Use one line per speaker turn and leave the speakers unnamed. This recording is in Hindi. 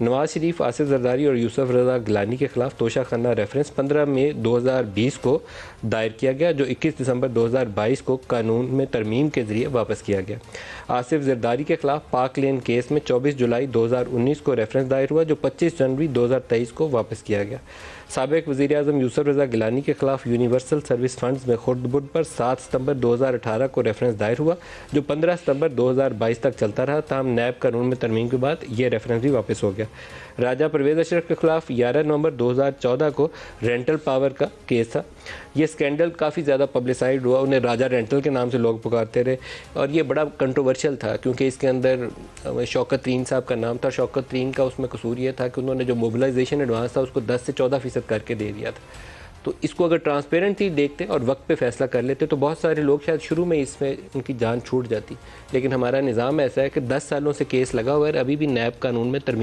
नवाज शरीफ, आसिफ जरदारी और यूसुफ रजा गिलानी के खिलाफ तोशाखाना रेफरेंस 15 मई 2020 को दायर किया गया, जो 21 दिसंबर 2022 को कानून में तरमीम के जरिए वापस किया गया। आसिफ जरदारी के खिलाफ पाक लेन केस में 24 जुलाई 2019 को रेफरेंस दायर हुआ, जो 25 जनवरी 2023 को वापस किया गया। साबिक वज़ीर आज़म यूसुफ रजा गिलानी के खिलाफ यूनिवर्सल सर्विस फंड्स में खुर्द-बुर्द पर 7 सितंबर 2018 को रेफरेंस दायर हुआ, जो 15 सितंबर 2022 तक चलता रहा। ताहम नैब कानून में तरमीम के बाद ये रेफरेंस भी वापस हो गया। राजा परवेज़ अशरफ के खिलाफ 11 नवंबर 2014 को रेंटल पावर का केस था। ये स्कैंडल काफ़ी ज़्यादा पब्लिसाइड हुआ, उन्हें राजा रेंटल के नाम से लोग पुकारते रहे और ये बड़ा कंट्रोवर्शियल था क्योंकि इसके अंदर शौकत तरीन साहब का नाम था। शौकत तरीन का उसमें कसूर ये था कि उन्होंने जो मोबिलाइजेशन एडवांस था उसको 10 से 14% करके दे दिया था। तो इसको अगर ट्रांसपेरेंटली देखते और वक्त पे फैसला कर लेते तो बहुत सारे लोग शायद शुरू में इसमें उनकी जान छूट जाती। लेकिन हमारा निज़ाम ऐसा है कि 10 सालों से केस लगा हुआ है, अभी भी नैब कानून में तरमीम